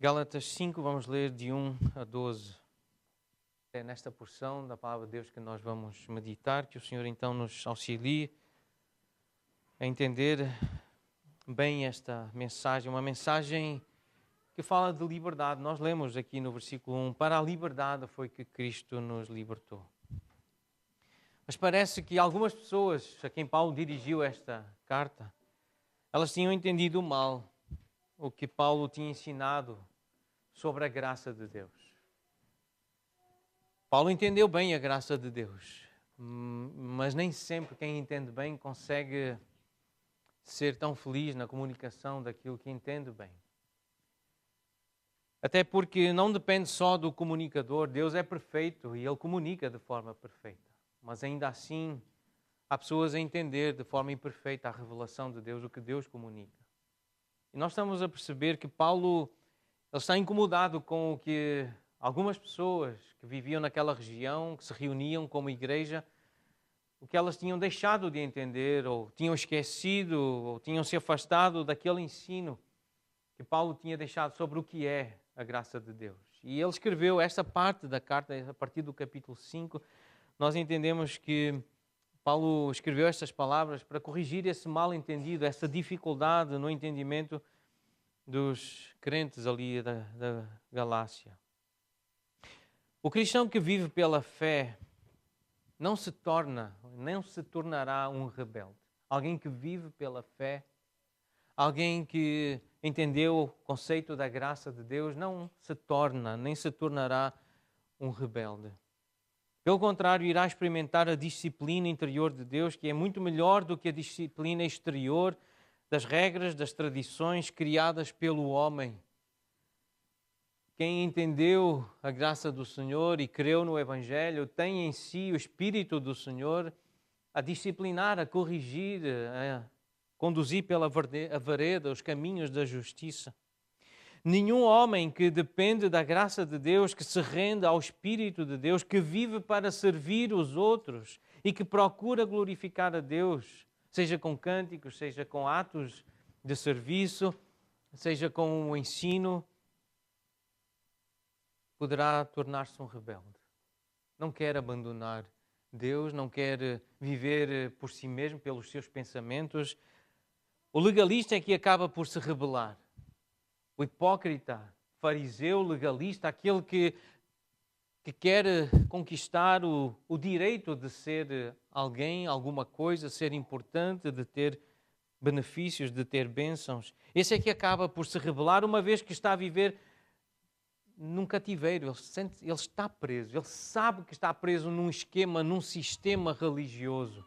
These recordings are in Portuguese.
Gálatas 5, vamos ler de 1 a 12. É nesta porção da palavra de Deus que nós vamos meditar, que o Senhor então nos auxilie a entender bem esta mensagem, uma mensagem que fala de liberdade. Nós lemos aqui no versículo 1, para a liberdade foi que Cristo nos libertou. Mas parece que algumas pessoas a quem Paulo dirigiu esta carta, elas tinham entendido mal o que Paulo tinha ensinado sobre a graça de Deus. Paulo entendeu bem a graça de Deus, mas nem sempre quem entende bem consegue ser tão feliz na comunicação daquilo que entende bem. Até porque não depende só do comunicador, Deus é perfeito e Ele comunica de forma perfeita. Mas ainda assim, há pessoas a entender de forma imperfeita a revelação de Deus, o que Deus comunica. E nós estamos a perceber que Paulo ele está incomodado com o que algumas pessoas que viviam naquela região, que se reuniam como igreja, o que elas tinham deixado de entender, ou tinham esquecido, ou tinham se afastado daquele ensino que Paulo tinha deixado sobre o que é a graça de Deus. E ele escreveu esta parte da carta, a partir do capítulo 5, nós entendemos que Paulo escreveu estas palavras para corrigir esse mal-entendido, essa dificuldade no entendimento dos crentes ali da Galácia. O cristão que vive pela fé não se tornará um rebelde. Alguém que vive pela fé, alguém que entendeu o conceito da graça de Deus, não se torna, nem se tornará um rebelde. Pelo contrário, irá experimentar a disciplina interior de Deus, que é muito melhor do que a disciplina exterior das regras, das tradições criadas pelo homem. Quem entendeu a graça do Senhor e creu no Evangelho tem em si o Espírito do Senhor a disciplinar, a corrigir, a conduzir pela vereda os caminhos da justiça. Nenhum homem que depende da graça de Deus, que se rende ao Espírito de Deus, que vive para servir os outros e que procura glorificar a Deus, seja com cânticos, seja com atos de serviço, seja com o ensino, poderá tornar-se um rebelde. Não quer abandonar Deus, não quer viver por si mesmo, pelos seus pensamentos. O legalista é que acaba por se rebelar. O hipócrita, fariseu, legalista, aquele que quer conquistar o direito de ser alguém, alguma coisa, ser importante, de ter benefícios, de ter bênçãos. Esse é que acaba por se rebelar, uma vez que está a viver num cativeiro. Ele está preso, ele sabe que está preso num esquema, num sistema religioso.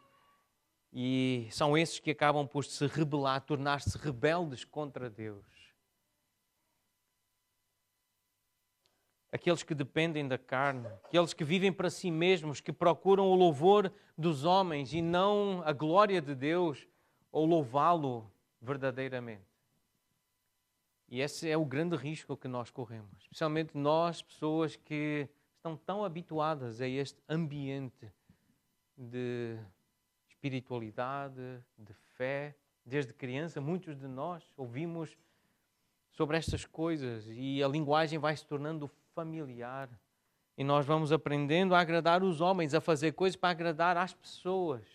E são esses que acabam por se rebelar, tornar-se rebeldes contra Deus. Aqueles que dependem da carne, aqueles que vivem para si mesmos, que procuram o louvor dos homens e não a glória de Deus, ou louvá-lo verdadeiramente. E esse é o grande risco que nós corremos, especialmente nós, pessoas que estão tão habituadas a este ambiente de espiritualidade, de fé. Desde criança, muitos de nós ouvimos sobre estas coisas e a linguagem vai se tornando familiar. E nós vamos aprendendo a agradar os homens, a fazer coisas para agradar às pessoas.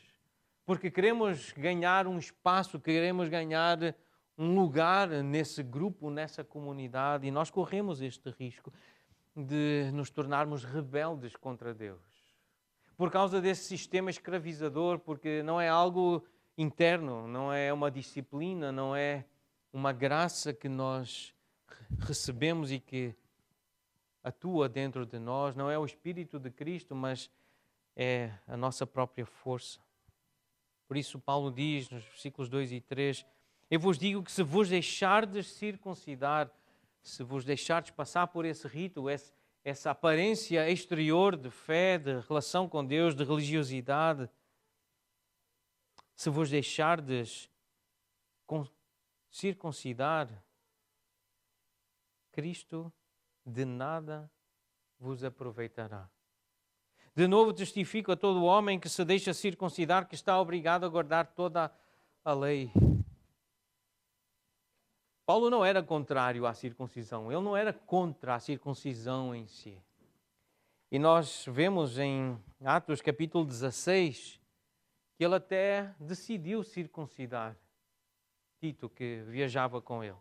Porque queremos ganhar um espaço, queremos ganhar um lugar nesse grupo, nessa comunidade. E nós corremos este risco de nos tornarmos rebeldes contra Deus. Por causa desse sistema escravizador, porque não é algo interno, não é uma disciplina, não é uma graça que nós recebemos e que atua dentro de nós, não é o Espírito de Cristo, mas é a nossa própria força. Por isso Paulo diz nos versículos 2 e 3, eu vos digo que se vos deixardes circuncidar, se vos deixardes passar por esse rito, essa aparência exterior de fé, de relação com Deus, de religiosidade, se vos deixardes circuncidar, Cristo de nada vos aproveitará. De novo testifico a todo homem que se deixa circuncidar que está obrigado a guardar toda a lei. Paulo não era contrário à circuncisão, ele não era contra a circuncisão em si. E nós vemos em Atos capítulo 16 que ele até decidiu circuncidar Tito, que viajava com ele.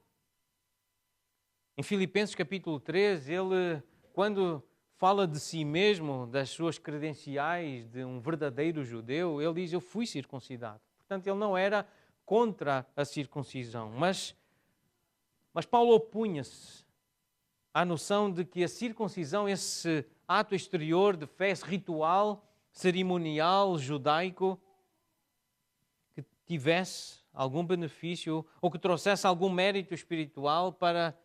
Em Filipenses capítulo 3, ele, quando fala de si mesmo, das suas credenciais de um verdadeiro judeu, ele diz: eu fui circuncidado. Portanto, ele não era contra a circuncisão, mas Paulo opunha-se à noção de que a circuncisão, esse ato exterior de fé, esse ritual cerimonial judaico, que tivesse algum benefício ou que trouxesse algum mérito espiritual para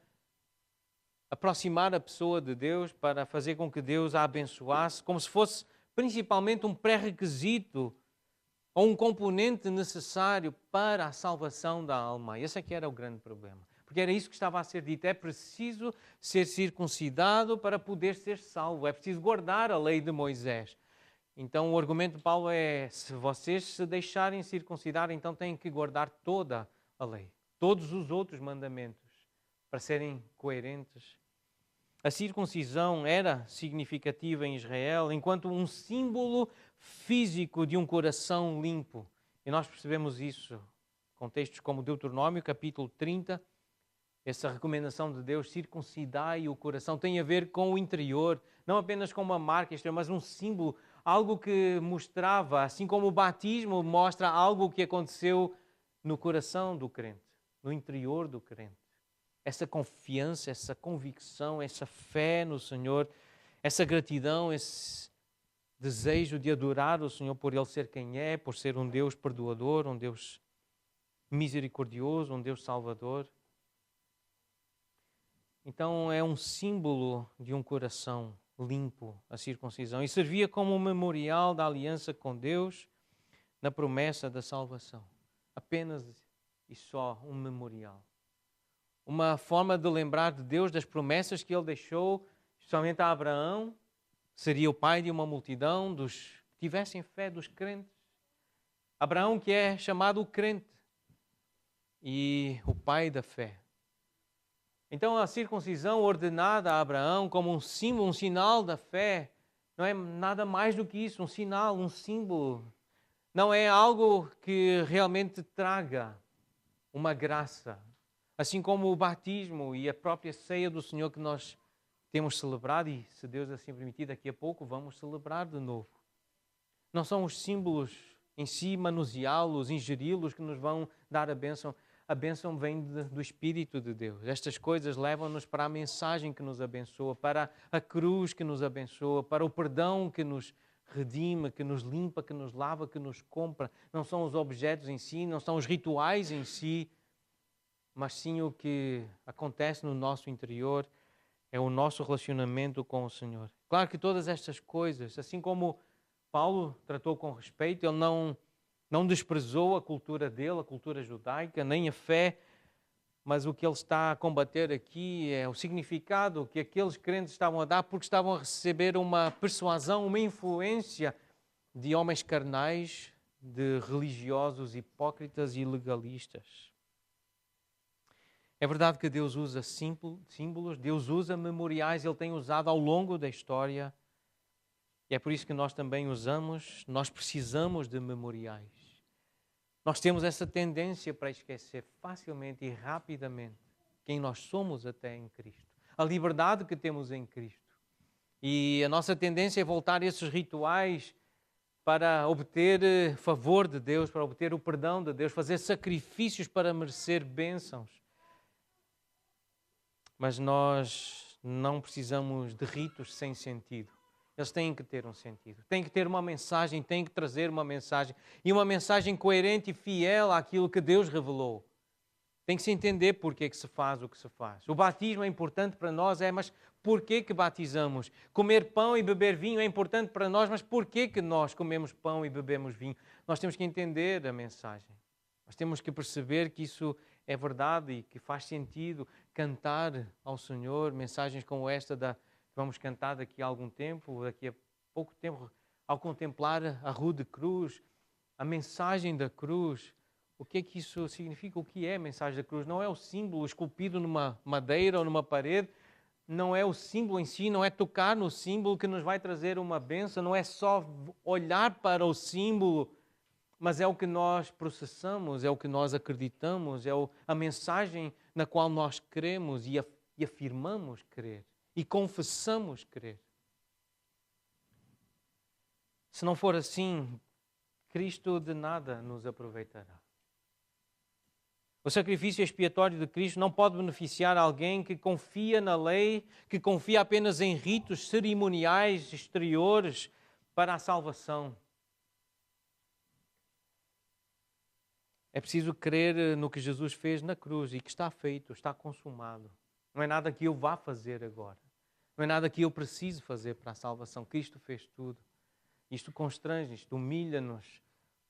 aproximar a pessoa de Deus, para fazer com que Deus a abençoasse, como se fosse principalmente um pré-requisito ou um componente necessário para a salvação da alma. Esse é que era o grande problema. Porque era isso que estava a ser dito. É preciso ser circuncidado para poder ser salvo. É preciso guardar a lei de Moisés. Então o argumento de Paulo é: se vocês se deixarem circuncidar, então têm que guardar toda a lei, todos os outros mandamentos, para serem coerentes. A circuncisão era significativa em Israel enquanto um símbolo físico de um coração limpo. E nós percebemos isso com textos como Deuteronômio, capítulo 30. Essa recomendação de Deus, circuncidai o coração, tem a ver com o interior, não apenas com uma marca exterior, mas um símbolo, algo que mostrava, assim como o batismo mostra algo que aconteceu no coração do crente, no interior do crente. Essa confiança, essa convicção, essa fé no Senhor, essa gratidão, esse desejo de adorar o Senhor por Ele ser quem é, por ser um Deus perdoador, um Deus misericordioso, um Deus salvador. Então é um símbolo de um coração limpo, a circuncisão, e servia como um memorial da aliança com Deus na promessa da salvação. Apenas e só um memorial. Uma forma de lembrar de Deus das promessas que Ele deixou, especialmente a Abraão, seria o pai de uma multidão dos que tivessem fé, dos crentes. Abraão, que é chamado o crente e o pai da fé. Então a circuncisão ordenada a Abraão como um símbolo, um sinal da fé, não é nada mais do que isso, um sinal, um símbolo. Não é algo que realmente traga uma graça. Assim como o batismo e a própria ceia do Senhor que nós temos celebrado, e se Deus assim permitir, daqui a pouco vamos celebrar de novo. Não são os símbolos em si, manuseá-los, ingeri-los, que nos vão dar a bênção. A bênção vem do Espírito de Deus. Estas coisas levam-nos para a mensagem que nos abençoa, para a cruz que nos abençoa, para o perdão que nos redime, que nos limpa, que nos lava, que nos compra. Não são os objetos em si, não são os rituais em si, mas sim o que acontece no nosso interior, é o nosso relacionamento com o Senhor. Claro que todas estas coisas, assim como Paulo tratou com respeito, ele não desprezou a cultura dele, a cultura judaica, nem a fé, mas o que ele está a combater aqui é o significado que aqueles crentes estavam a dar, porque estavam a receber uma persuasão, uma influência de homens carnais, de religiosos hipócritas e legalistas. É verdade que Deus usa símbolos, Deus usa memoriais, Ele tem usado ao longo da história. E é por isso que nós também usamos, nós precisamos de memoriais. Nós temos essa tendência para esquecer facilmente e rapidamente quem nós somos até em Cristo. A liberdade que temos em Cristo. E a nossa tendência é voltar a esses rituais para obter favor de Deus, para obter o perdão de Deus, fazer sacrifícios para merecer bênçãos. Mas nós não precisamos de ritos sem sentido. Eles têm que ter um sentido. Têm que ter uma mensagem, têm que trazer uma mensagem. E uma mensagem coerente e fiel àquilo que Deus revelou. Tem que se entender porque que se faz o que se faz. O batismo é importante para nós, mas porquê que batizamos? Comer pão e beber vinho é importante para nós, mas porquê que nós comemos pão e bebemos vinho? Nós temos que entender a mensagem. Nós temos que perceber que isso é verdade e que faz sentido cantar ao Senhor mensagens como esta que vamos cantar daqui a algum tempo, daqui a pouco tempo, ao contemplar a rude cruz, a mensagem da cruz, O que é que isso significa? O que é a mensagem da cruz? Não é o símbolo esculpido numa madeira ou numa parede, não é o símbolo em si, não é tocar no símbolo que nos vai trazer uma bênção, não é só olhar para o símbolo, mas é o que nós processamos, é o que nós acreditamos, é a mensagem na qual nós cremos e afirmamos crer e confessamos crer. Se não for assim, Cristo de nada nos aproveitará. O sacrifício expiatório de Cristo não pode beneficiar alguém que confia na lei, que confia apenas em ritos cerimoniais exteriores para a salvação. É preciso crer no que Jesus fez na cruz e que está feito, está consumado. Não é nada que eu vá fazer agora. Não é nada que eu preciso fazer para a salvação. Cristo fez tudo. Isto constrange, isto humilha-nos,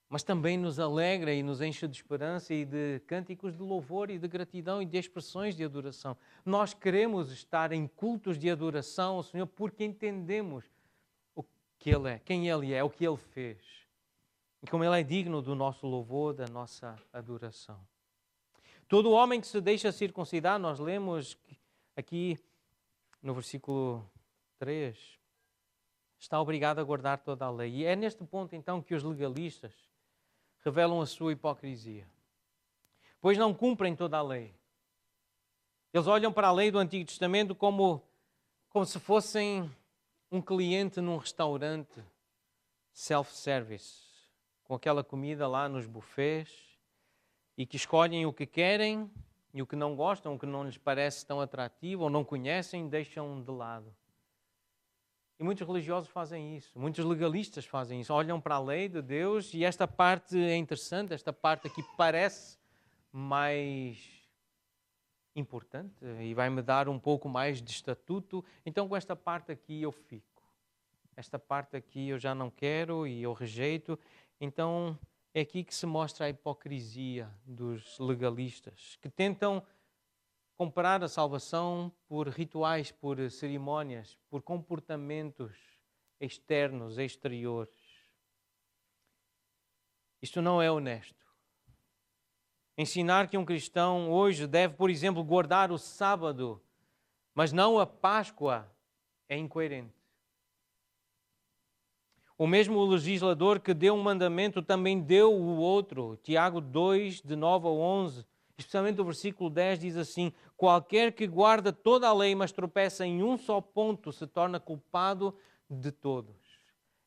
mas também nos alegra e nos enche de esperança e de cânticos de louvor e de gratidão e de expressões de adoração. Nós queremos estar em cultos de adoração ao Senhor porque entendemos o que Ele é, quem Ele é, o que Ele fez. E como Ele é digno do nosso louvor, da nossa adoração. Todo homem que se deixa circuncidar, nós lemos aqui no versículo 3, está obrigado a guardar toda a lei. E é neste ponto então que os legalistas revelam a sua hipocrisia. Pois não cumprem toda a lei. Eles olham para a lei do Antigo Testamento como se fossem um cliente num restaurante self-service, com aquela comida lá nos buffets, e que escolhem o que querem e o que não gostam, o que não lhes parece tão atrativo ou não conhecem, deixam de lado. E muitos religiosos fazem isso, muitos legalistas fazem isso, olham para a lei de Deus e esta parte é interessante, esta parte aqui parece mais importante e vai-me dar um pouco mais de estatuto, então com esta parte aqui eu fico. Esta parte aqui eu já não quero e eu rejeito, então é aqui que se mostra a hipocrisia dos legalistas, que tentam comprar a salvação por rituais, por cerimónias, por comportamentos externos, exteriores. Isto não é honesto. Ensinar que um cristão hoje deve, por exemplo, guardar o sábado, mas não a Páscoa, é incoerente. O mesmo legislador que deu um mandamento também deu o outro. Tiago 2, de 9 a 11. Especialmente o versículo 10 diz assim: qualquer que guarda toda a lei, mas tropeça em um só ponto, se torna culpado de todos.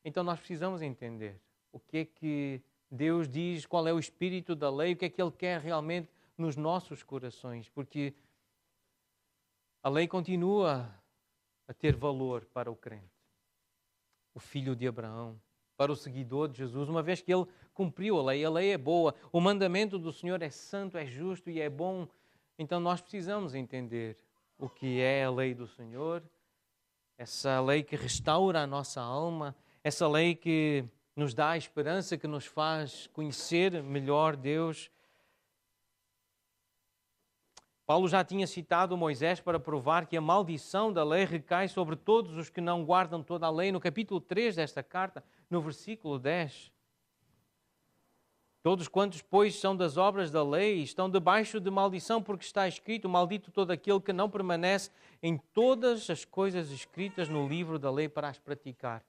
Então nós precisamos entender o que é que Deus diz, qual é o espírito da lei, o que é que Ele quer realmente nos nossos corações, porque a lei continua a ter valor para o crente, o filho de Abraão, para o seguidor de Jesus, uma vez que ele cumpriu a lei é boa, o mandamento do Senhor é santo, é justo e é bom. Então nós precisamos entender o que é a lei do Senhor, essa lei que restaura a nossa alma, essa lei que nos dá a esperança, que nos faz conhecer melhor Deus. Paulo já tinha citado Moisés para provar que a maldição da lei recai sobre todos os que não guardam toda a lei. No capítulo 3 desta carta, no versículo 10. Todos quantos, pois, são das obras da lei, estão debaixo de maldição, porque está escrito: maldito todo aquele que não permanece em todas as coisas escritas no livro da lei para as praticar.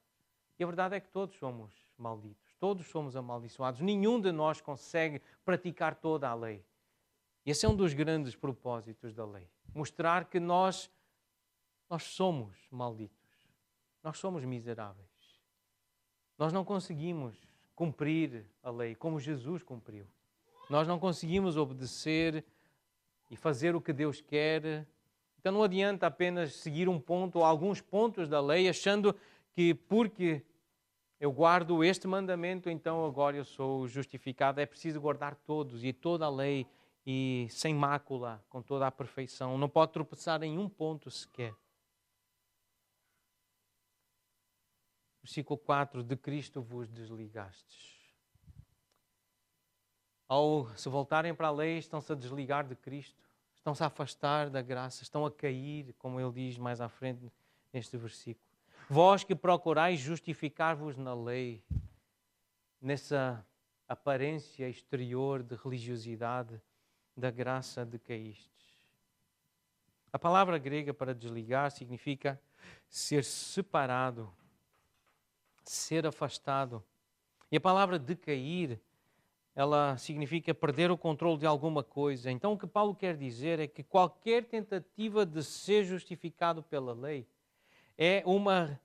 E a verdade é que todos somos malditos, todos somos amaldiçoados. Nenhum de nós consegue praticar toda a lei. Esse é um dos grandes propósitos da lei. Mostrar que nós somos malditos. Nós somos miseráveis. Nós não conseguimos cumprir a lei como Jesus cumpriu. Nós não conseguimos obedecer e fazer o que Deus quer. Então não adianta apenas seguir um ponto ou alguns pontos da lei, achando que porque eu guardo este mandamento, então agora eu sou justificado. É preciso guardar todos e toda a lei e sem mácula, com toda a perfeição. Não pode tropeçar em um ponto sequer. Versículo 4, de Cristo vos desligastes. Ao se voltarem para a lei, estão-se a desligar de Cristo, estão-se a afastar da graça, estão a cair, como ele diz mais à frente neste versículo. Vós que procurais justificar-vos na lei, nessa aparência exterior de religiosidade, da graça de caístes. A palavra grega para desligar significa ser separado, ser afastado. E a palavra decair, ela significa perder o controle de alguma coisa. Então o que Paulo quer dizer é que qualquer tentativa de ser justificado pela lei é uma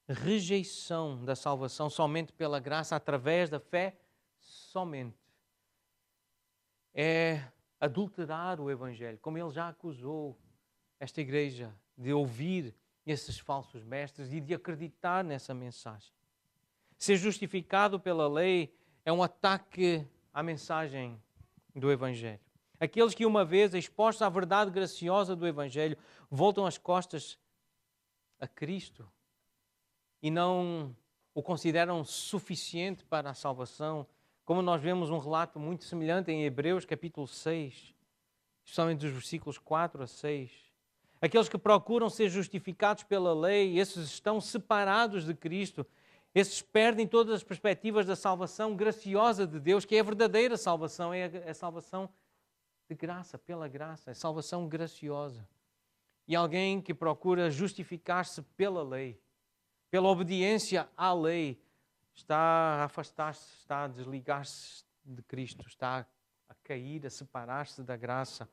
rejeição da salvação somente pela graça, através da fé somente. É adulterar o Evangelho, como ele já acusou esta igreja de ouvir esses falsos mestres e de acreditar nessa mensagem. Ser justificado pela lei é um ataque à mensagem do Evangelho. Aqueles que, uma vez expostos à verdade graciosa do Evangelho, voltam as costas a Cristo e não o consideram suficiente para a salvação, como nós vemos um relato muito semelhante em Hebreus capítulo 6, especialmente dos versículos 4 a 6. Aqueles que procuram ser justificados pela lei, esses estão separados de Cristo. Esses perdem todas as perspectivas da salvação graciosa de Deus, que é a verdadeira salvação, é a salvação de graça, pela graça, é a salvação graciosa. E alguém que procura justificar-se pela lei, pela obediência à lei, está a afastar-se, está a desligar-se de Cristo, está a cair, a separar-se da graça,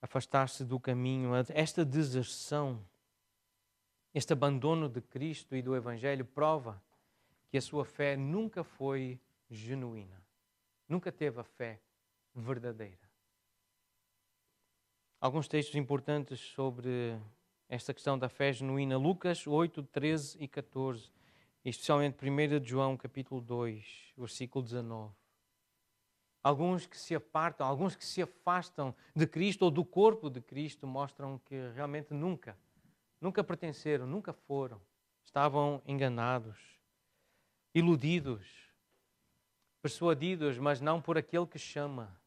afastar-se do caminho. Esta deserção, este abandono de Cristo e do Evangelho prova que a sua fé nunca foi genuína. Nunca teve a fé verdadeira. Alguns textos importantes sobre esta questão da fé genuína. Lucas 8, 13 e 14. Especialmente 1 João capítulo 2, versículo 19. Alguns que se apartam, alguns que se afastam de Cristo ou do corpo de Cristo mostram que realmente nunca pertenceram, nunca foram. Estavam enganados, iludidos, persuadidos, mas não por aquele que chama.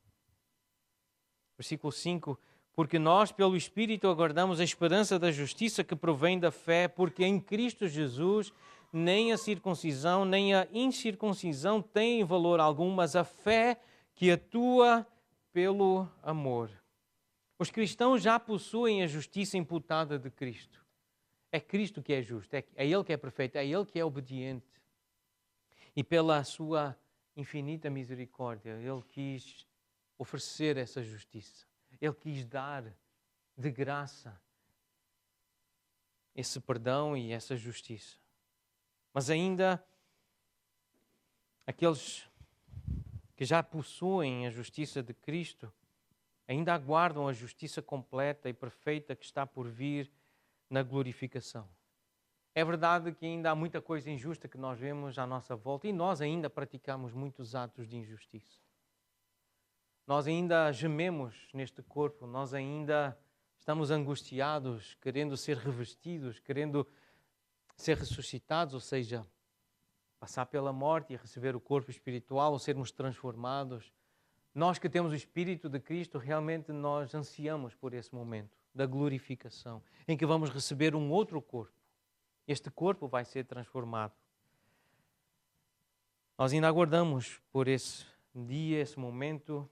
Versículo 5. Porque nós, pelo Espírito, aguardamos a esperança da justiça que provém da fé, porque em Cristo Jesus nem a circuncisão nem a incircuncisão têm valor algum, mas a fé que atua pelo amor. Os cristãos já possuem a justiça imputada de Cristo. É Cristo que é justo, é Ele que é perfeito, é Ele que é obediente. E pela sua infinita misericórdia, Ele quis oferecer essa justiça. Ele quis dar de graça esse perdão e essa justiça. Mas ainda aqueles que já possuem a justiça de Cristo ainda aguardam a justiça completa e perfeita que está por vir na glorificação. É verdade que ainda há muita coisa injusta que nós vemos à nossa volta e nós ainda praticamos muitos atos de injustiça. Nós ainda gememos neste corpo, nós ainda estamos angustiados, querendo ser revestidos, querendo ser ressuscitados, ou seja, passar pela morte e receber o corpo espiritual, ou sermos transformados. Nós que temos o Espírito de Cristo, realmente nós ansiamos por esse momento da glorificação, em que vamos receber um outro corpo. Este corpo vai ser transformado. Nós ainda aguardamos por esse dia, esse momento.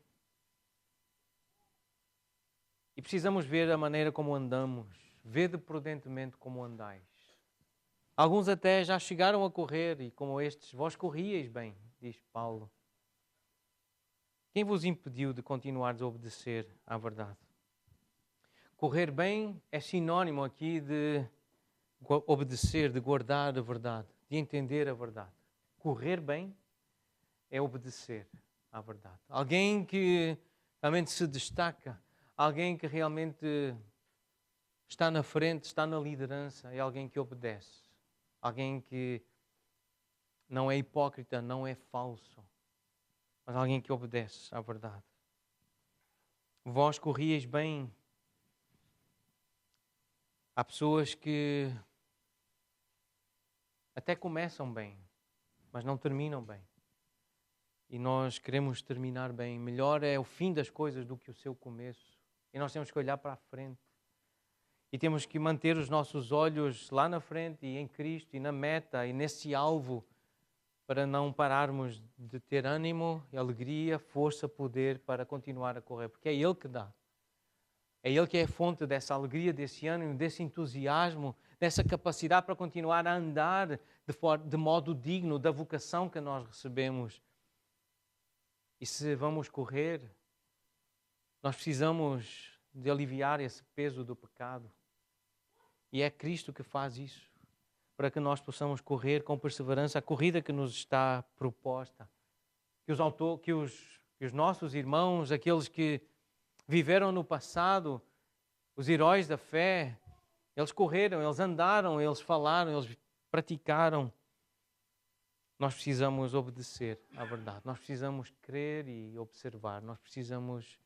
E precisamos ver a maneira como andamos. Vede prudentemente como andais. Alguns até já chegaram a correr e como estes, vós corríeis bem, diz Paulo. Quem vos impediu de continuar a obedecer à verdade? Correr bem é sinónimo aqui de obedecer, de guardar a verdade, de entender a verdade. Correr bem é obedecer à verdade. Alguém que realmente se destaca, alguém que realmente está na frente, está na liderança, é alguém que obedece. Alguém que não é hipócrita, não é falso, mas alguém que obedece à verdade. Vós corrieis bem. Há pessoas que até começam bem, mas não terminam bem. E nós queremos terminar bem. Melhor é o fim das coisas do que o seu começo. E nós temos que olhar para a frente. E temos que manter os nossos olhos lá na frente e em Cristo e na meta e nesse alvo para não pararmos de ter ânimo, alegria, força, poder para continuar a correr, porque é Ele que dá. É Ele que é a fonte dessa alegria, desse ânimo, desse entusiasmo, dessa capacidade para continuar a andar de modo digno da vocação que nós recebemos. E se vamos correr, nós precisamos de aliviar esse peso do pecado. E é Cristo que faz isso, para que nós possamos correr com perseverança a corrida que nos está proposta. Que os nossos irmãos, aqueles que viveram no passado, os heróis da fé, eles correram, eles andaram, eles falaram, eles praticaram. Nós precisamos obedecer à verdade. Nós precisamos crer e observar. Nós precisamos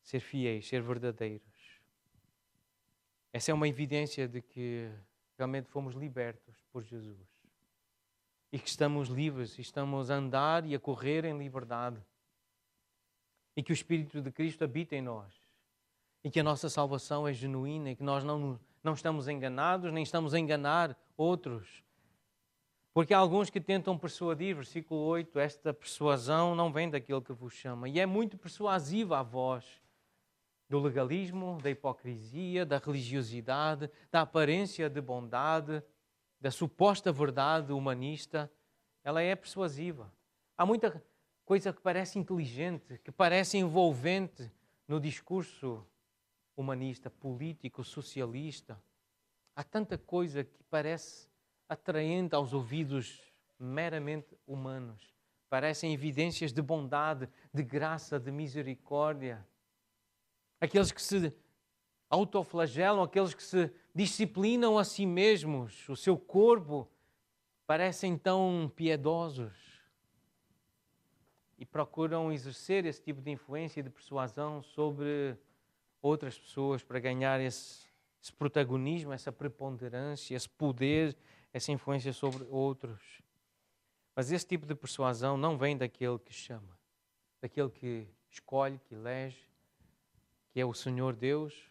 ser fiéis, ser verdadeiros. Essa é uma evidência de que realmente fomos libertos por Jesus. E que estamos livres, e estamos a andar e a correr em liberdade. E que o Espírito de Cristo habita em nós. E que a nossa salvação é genuína e que nós não estamos enganados, nem estamos a enganar outros. Porque há alguns que tentam persuadir, versículo 8, esta persuasão não vem daquele que vos chama. E é muito persuasiva a voz do legalismo, da hipocrisia, da religiosidade, da aparência de bondade, da suposta verdade humanista. Ela é persuasiva. Há muita coisa que parece inteligente, que parece envolvente no discurso humanista, político, socialista. Há tanta coisa que parece atraente aos ouvidos meramente humanos. Parecem evidências de bondade, de graça, de misericórdia. Aqueles que se autoflagelam, aqueles que se disciplinam a si mesmos, o seu corpo, parecem tão piedosos e procuram exercer esse tipo de influência e de persuasão sobre outras pessoas para ganhar esse protagonismo, essa preponderância, esse poder, essa influência sobre outros. Mas esse tipo de persuasão não vem daquele que chama, daquele que escolhe, que elege, que é o Senhor Deus.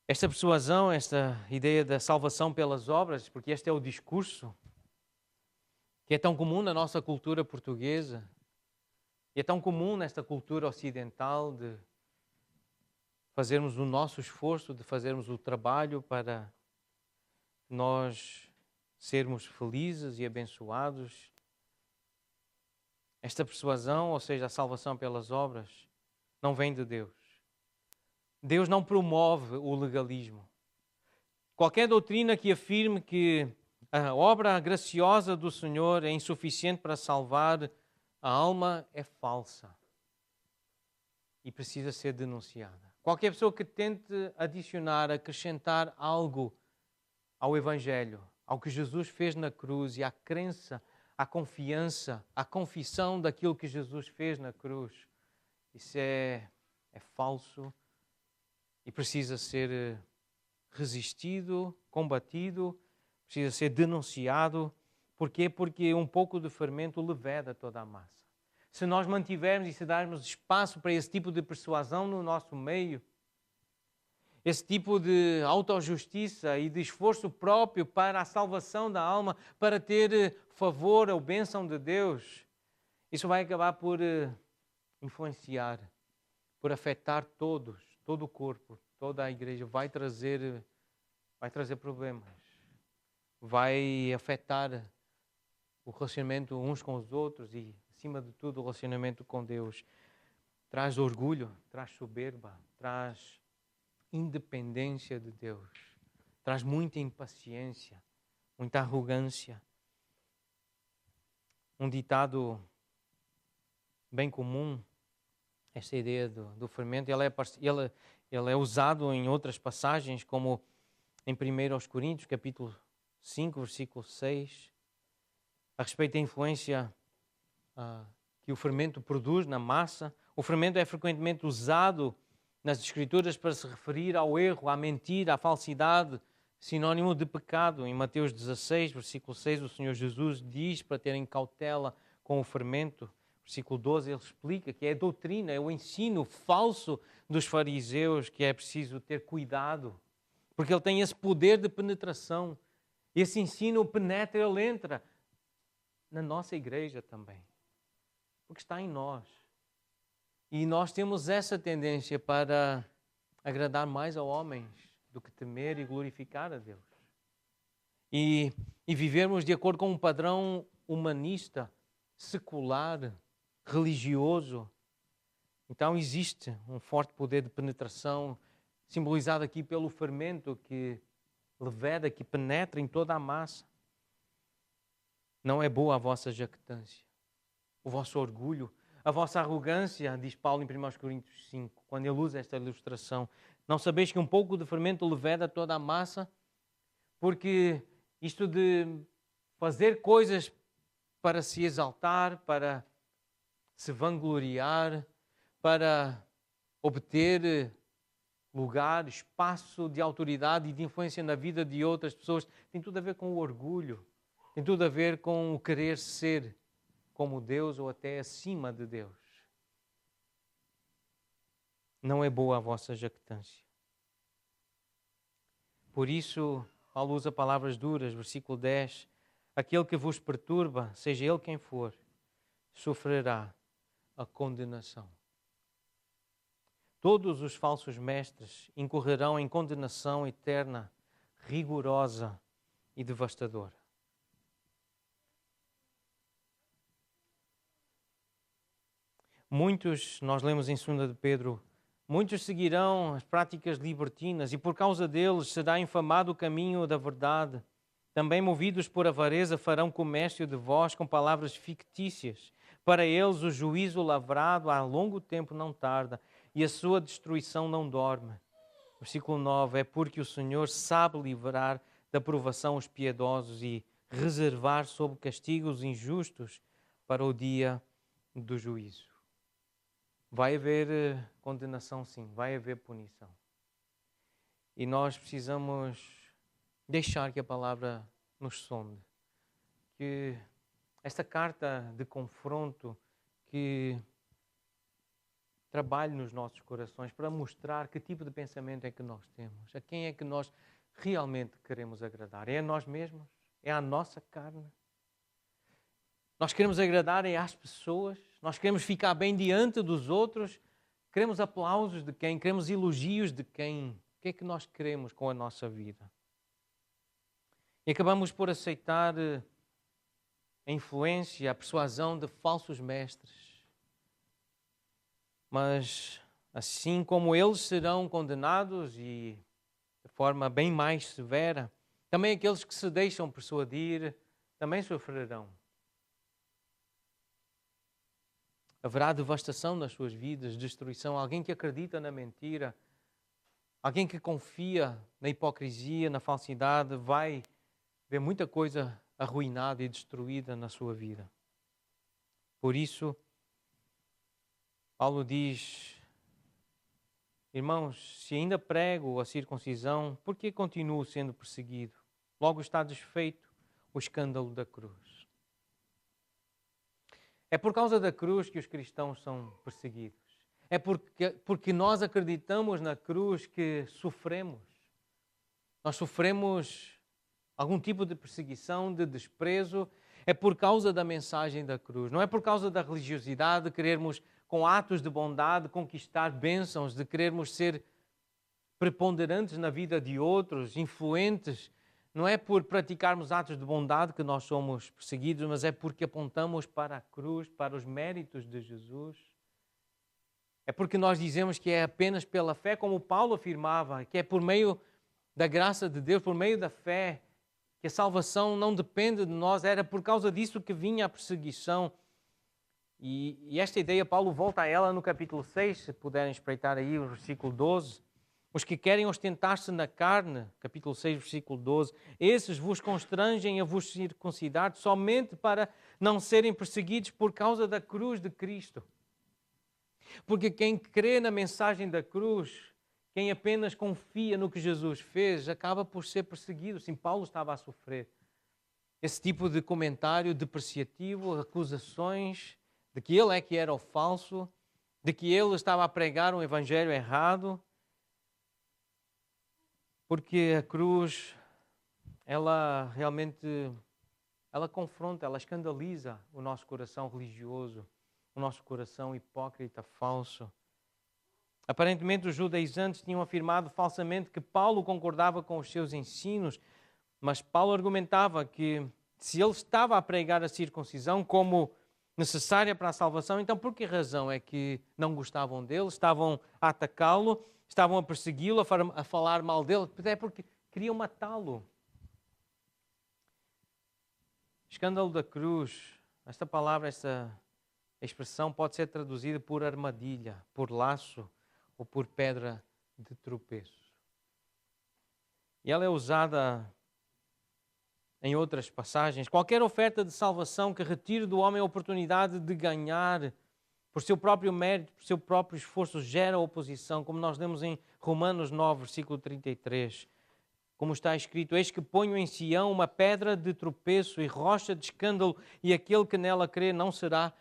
Esta persuasão, esta ideia da salvação pelas obras, porque este é o discurso que é tão comum na nossa cultura portuguesa, e é tão comum nesta cultura ocidental de fazermos o nosso esforço, de fazermos o trabalho para nós sermos felizes e abençoados. Esta persuasão, ou seja, a salvação pelas obras, não vem de Deus. Deus não promove o legalismo. Qualquer doutrina que afirme que a obra graciosa do Senhor é insuficiente para salvar a alma é falsa e precisa ser denunciada. Qualquer pessoa que tente adicionar, acrescentar algo ao Evangelho, ao que Jesus fez na cruz e à crença, à confiança, à confissão daquilo que Jesus fez na cruz, isso é falso e precisa ser resistido, combatido, precisa ser denunciado. Porquê? Porque um pouco de fermento leveda toda a massa. Se nós mantivermos e se darmos espaço para esse tipo de persuasão no nosso meio, esse tipo de autojustiça e de esforço próprio para a salvação da alma, para ter favor ou bênção de Deus, isso vai acabar por influenciar, por afetar todos, todo o corpo, toda a igreja, vai trazer problemas, vai afetar o relacionamento uns com os outros e, acima de tudo, o relacionamento com Deus. Traz orgulho, traz soberba, traz independência de Deus, traz muita impaciência, muita arrogância. Um ditado bem comum, esta ideia do fermento, ele é usado em outras passagens, como em 1 Coríntios, capítulo 5, versículo 6, a respeito da influência que o fermento produz na massa. O fermento é frequentemente usado nas Escrituras para se referir ao erro, à mentira, à falsidade, sinónimo de pecado. Em Mateus 16, versículo 6, o Senhor Jesus diz para terem cautela com o fermento. Versículo 12, ele explica que é a doutrina, é o ensino falso dos fariseus que é preciso ter cuidado, porque ele tem esse poder de penetração. Esse ensino penetra, ele entra na nossa igreja também, porque está em nós. E nós temos essa tendência para agradar mais a homens do que temer e glorificar a Deus. E vivermos de acordo com um padrão humanista, secular, religioso. Então existe um forte poder de penetração, simbolizado aqui pelo fermento que leveda, que penetra em toda a massa. Não é boa a vossa jactância, o vosso orgulho, a vossa arrogância, diz Paulo em 1 Coríntios 5, quando ele usa esta ilustração. Não sabeis que um pouco de fermento leveda toda a massa? Porque isto de fazer coisas para se exaltar, para se vangloriar, para obter lugar, espaço de autoridade e de influência na vida de outras pessoas, tem tudo a ver com o orgulho, tem tudo a ver com o querer ser como Deus ou até acima de Deus. Não é boa a vossa jactância. Por isso, Paulo usa palavras duras, versículo 10. Aquele que vos perturba, seja ele quem for, sofrerá a condenação. Todos os falsos mestres incorrerão em condenação eterna, rigorosa e devastadora. Muitos, nós lemos em 2 de Pedro, muitos seguirão as práticas libertinas e por causa deles será infamado o caminho da verdade. Também movidos por avareza farão comércio de vós com palavras fictícias. Para eles o juízo lavrado há longo tempo não tarda e a sua destruição não dorme. Versículo 9, é porque o Senhor sabe livrar da provação os piedosos e reservar sob castigo os injustos para o dia do juízo. Vai haver condenação, sim, vai haver punição. E nós precisamos deixar que a palavra nos sonde. Que esta carta de confronto que trabalhe nos nossos corações para mostrar que tipo de pensamento é que nós temos, a quem é que nós realmente queremos agradar. É a nós mesmos? É a nossa carne? Nós queremos agradar às pessoas? Nós queremos ficar bem diante dos outros? Queremos aplausos de quem? Queremos elogios de quem? O que é que nós queremos com a nossa vida? E acabamos por aceitar a influência, a persuasão de falsos mestres. Mas assim como eles serão condenados e de forma bem mais severa, também aqueles que se deixam persuadir também sofrerão. Haverá devastação nas suas vidas, destruição. Alguém que acredita na mentira, alguém que confia na hipocrisia, na falsidade, vai ver muita coisa arruinada e destruída na sua vida. Por isso, Paulo diz, irmãos, se ainda prego a circuncisão, por que continuo sendo perseguido? Logo está desfeito o escândalo da cruz. É por causa da cruz que os cristãos são perseguidos. É porque nós acreditamos na cruz que sofremos. Nós sofremos algum tipo de perseguição, de desprezo. É por causa da mensagem da cruz. Não é por causa da religiosidade, de querermos, com atos de bondade, conquistar bênçãos, de querermos ser preponderantes na vida de outros, influentes. Não é por praticarmos atos de bondade que nós somos perseguidos, mas é porque apontamos para a cruz, para os méritos de Jesus. É porque nós dizemos que é apenas pela fé, como Paulo afirmava, que é por meio da graça de Deus, por meio da fé, que a salvação não depende de nós. Era por causa disso que vinha a perseguição. E esta ideia, Paulo volta a ela no capítulo 6, se puderem espreitar aí o versículo 12. Os que querem ostentar-se na carne, capítulo 6, versículo 12, esses vos constrangem a vos circuncidar somente para não serem perseguidos por causa da cruz de Cristo. Porque quem crê na mensagem da cruz, quem apenas confia no que Jesus fez, acaba por ser perseguido. Sim, Paulo estava a sofrer esse tipo de comentário depreciativo, acusações de que ele é que era o falso, de que ele estava a pregar um evangelho errado. Porque a cruz ela realmente, ela confronta, ela escandaliza o nosso coração religioso, o nosso coração hipócrita, falso. Aparentemente os judaizantes tinham afirmado falsamente que Paulo concordava com os seus ensinos, mas Paulo argumentava que se ele estava a pregar a circuncisão como necessária para a salvação, então por que razão é que não gostavam dele, estavam a atacá-lo, estavam a persegui-lo, a falar mal dele? É porque queriam matá-lo. Escândalo da cruz, esta palavra, esta expressão pode ser traduzida por armadilha, por laço ou por pedra de tropeço. E ela é usada em outras passagens. Qualquer oferta de salvação que retire do homem a oportunidade de ganhar por seu próprio mérito, por seu próprio esforço, gera oposição, como nós lemos em Romanos 9, versículo 33. Como está escrito: eis que ponho em Sião uma pedra de tropeço e rocha de escândalo, e aquele que nela crê não será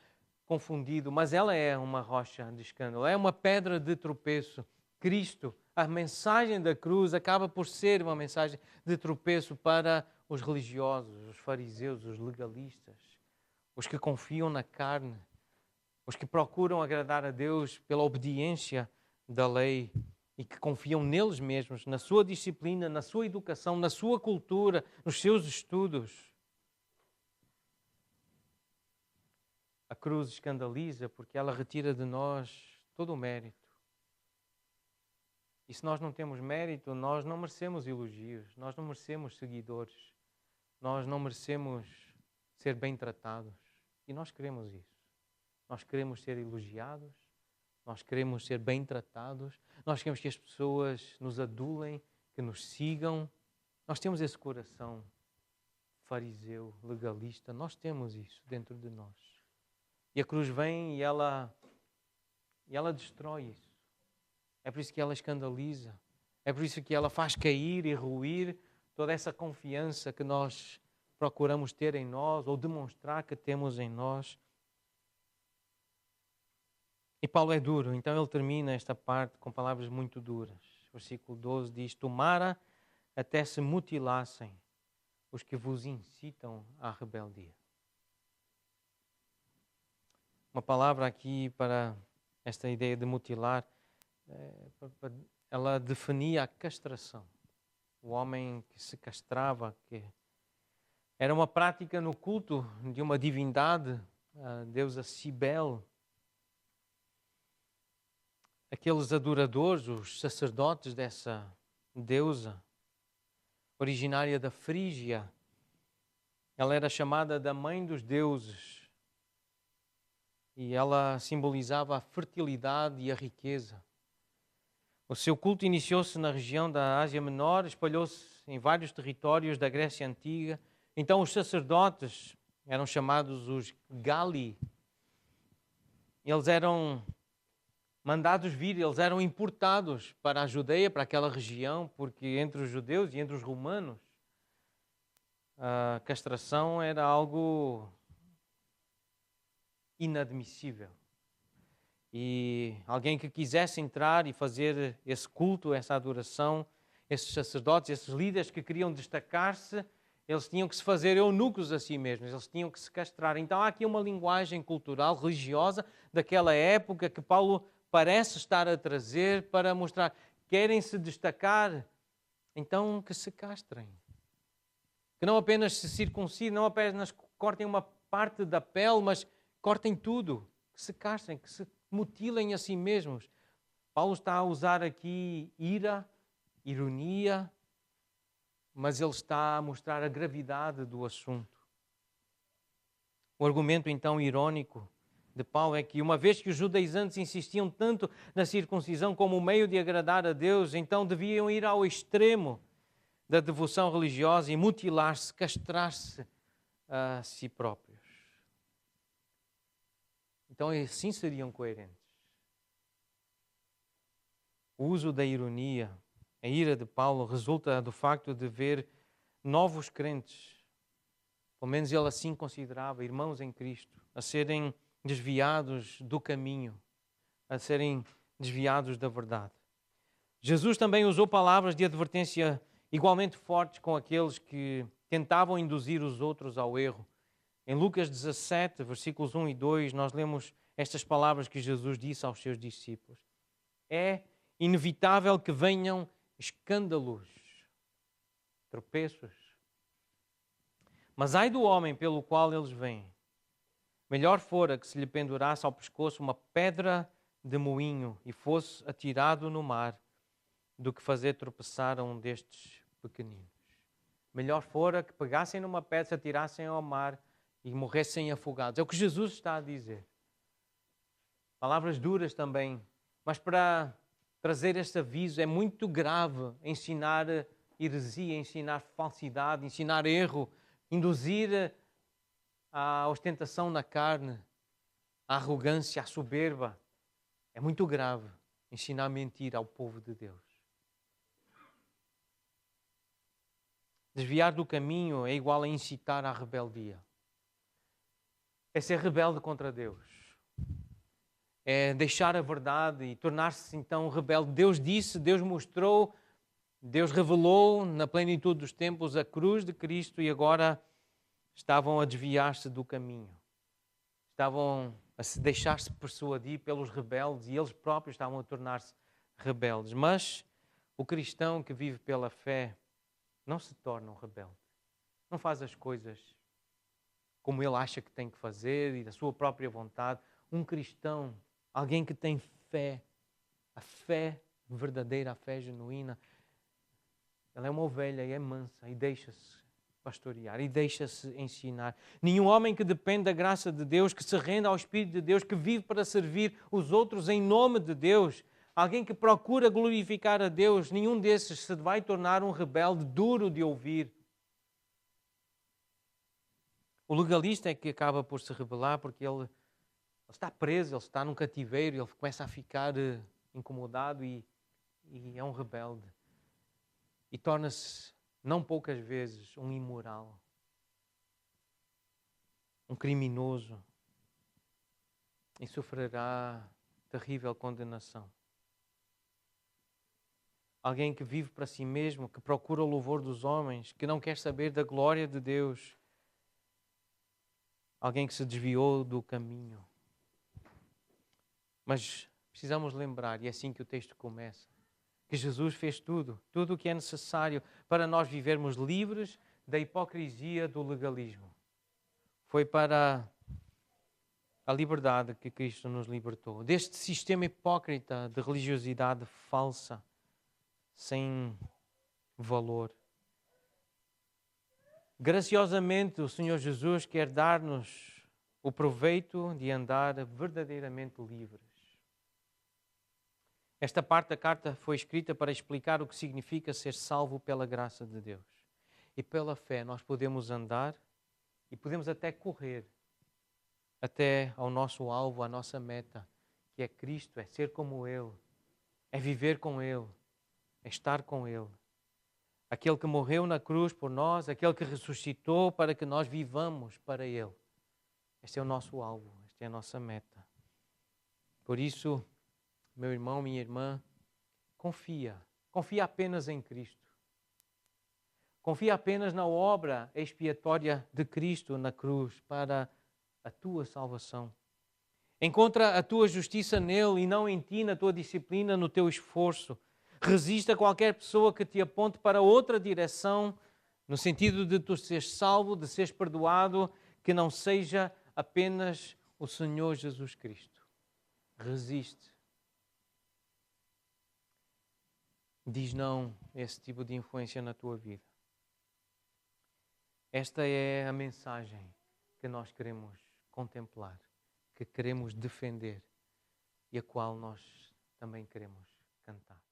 confundido. Mas ela é uma rocha de escândalo, é uma pedra de tropeço. Cristo, a mensagem da cruz, acaba por ser uma mensagem de tropeço para os religiosos, os fariseus, os legalistas, os que confiam na carne, os que procuram agradar a Deus pela obediência da lei e que confiam neles mesmos, na sua disciplina, na sua educação, na sua cultura, nos seus estudos. A cruz escandaliza porque ela retira de nós todo o mérito. E se nós não temos mérito, nós não merecemos elogios, nós não merecemos seguidores, nós não merecemos ser bem tratados. E nós queremos isso. Nós queremos ser elogiados, nós queremos ser bem tratados, nós queremos que as pessoas nos adulem, que nos sigam. Nós temos esse coração fariseu, legalista, nós temos isso dentro de nós. E a cruz vem e ela destrói isso. É por isso que ela escandaliza. É por isso que ela faz cair e ruir toda essa confiança que nós procuramos ter em nós ou demonstrar que temos em nós. E Paulo é duro, então ele termina esta parte com palavras muito duras. Versículo 12 diz: tomara até se mutilassem os que vos incitam à rebeldia. Uma palavra aqui para esta ideia de mutilar, ela definia a castração. O homem que se castrava, que era uma prática no culto de uma divindade, a deusa Cibele. Aqueles adoradores, os sacerdotes dessa deusa, originária da Frígia, ela era chamada da mãe dos deuses e ela simbolizava a fertilidade e a riqueza. O seu culto iniciou-se na região da Ásia Menor, espalhou-se em vários territórios da Grécia Antiga. Então os sacerdotes eram chamados os Gali. Eles eram mandados vir, eles eram importados para a Judeia, para aquela região, porque entre os judeus e entre os romanos a castração era algo inadmissível. E alguém que quisesse entrar e fazer esse culto, essa adoração, esses sacerdotes, esses líderes que queriam destacar-se, eles tinham que se fazer eunucos a si mesmos, eles tinham que se castrar. Então há aqui uma linguagem cultural, religiosa, daquela época que Paulo parece estar a trazer para mostrar. Querem se destacar, então que se castrem. Que não apenas se circuncidem, não apenas cortem uma parte da pele, mas cortem tudo. Que se castrem, que se mutilem a si mesmos. Paulo está a usar aqui ira, ironia, mas ele está a mostrar a gravidade do assunto. O argumento então irônico de Paulo é que, uma vez que os judaizantes insistiam tanto na circuncisão como meio de agradar a Deus, então deviam ir ao extremo da devoção religiosa e mutilar-se, castrar-se a si próprios. Então assim seriam coerentes. O uso da ironia, a ira de Paulo, resulta do facto de ver novos crentes, pelo menos ele assim considerava, irmãos em Cristo, a serem desviados do caminho, a serem desviados da verdade. Jesus também usou palavras de advertência igualmente fortes com aqueles que tentavam induzir os outros ao erro. Em Lucas 17, versículos 1 e 2, nós lemos estas palavras que Jesus disse aos seus discípulos. É inevitável que venham escândalos, tropeços. Mas ai do homem pelo qual eles vêm. Melhor fora que se lhe pendurasse ao pescoço uma pedra de moinho e fosse atirado no mar, do que fazer tropeçar a um destes pequeninos. Melhor fora que pegassem numa pedra, se atirassem ao mar e morressem afogados. É o que Jesus está a dizer. Palavras duras também, mas para trazer este aviso é muito grave ensinar heresia, ensinar falsidade, ensinar erro, induzir a ostentação na carne, a arrogância, a soberba. É muito grave ensinar mentira ao povo de Deus. Desviar do caminho é igual a incitar à rebeldia. É ser rebelde contra Deus. É deixar a verdade e tornar-se então rebelde. Deus disse, Deus mostrou, Deus revelou na plenitude dos tempos a cruz de Cristo e agora estavam a desviar-se do caminho. Estavam a se deixar-se persuadir pelos rebeldes e eles próprios estavam a tornar-se rebeldes. Mas o cristão que vive pela fé não se torna um rebelde. Não faz as coisas como ele acha que tem que fazer e da sua própria vontade. Um cristão, alguém que tem fé, a fé verdadeira, a fé genuína, ela é uma ovelha e é mansa e deixa-se pastorear e deixa-se ensinar. Nenhum homem que depende da graça de Deus, que se renda ao Espírito de Deus, que vive para servir os outros em nome de Deus, alguém que procura glorificar a Deus, nenhum desses se vai tornar um rebelde duro de ouvir. O legalista é que acaba por se rebelar porque ele está preso, ele está num cativeiro, ele começa a ficar incomodado e é um rebelde. E torna-se, não poucas vezes, um imoral, um criminoso e sofrerá terrível condenação. Alguém que vive para si mesmo, que procura o louvor dos homens, que não quer saber da glória de Deus. Alguém que se desviou do caminho. Mas precisamos lembrar, e é assim que o texto começa, que Jesus fez tudo o que é necessário para nós vivermos livres da hipocrisia do legalismo. Foi para a liberdade que Cristo nos libertou. Deste sistema hipócrita de religiosidade falsa, sem valor. Graciosamente, o Senhor Jesus quer dar-nos o proveito de andar verdadeiramente livres. Esta parte da carta foi escrita para explicar o que significa ser salvo pela graça de Deus. E pela fé nós podemos andar e podemos até correr até ao nosso alvo, à nossa meta, que é Cristo, é ser como Ele, é viver com Ele, é estar com Ele. Aquele que morreu na cruz por nós, aquele que ressuscitou para que nós vivamos para Ele. Este é o nosso alvo, esta é a nossa meta. Por isso, meu irmão, minha irmã, confia apenas em Cristo. Confia apenas na obra expiatória de Cristo na cruz para a tua salvação. Encontra a tua justiça nele e não em ti, na tua disciplina, no teu esforço. Resista a qualquer pessoa que te aponte para outra direção, no sentido de tu seres salvo, de seres perdoado, que não seja apenas o Senhor Jesus Cristo. Resiste. Diz não a esse tipo de influência na tua vida. Esta é a mensagem que nós queremos contemplar, que queremos defender e a qual nós também queremos cantar.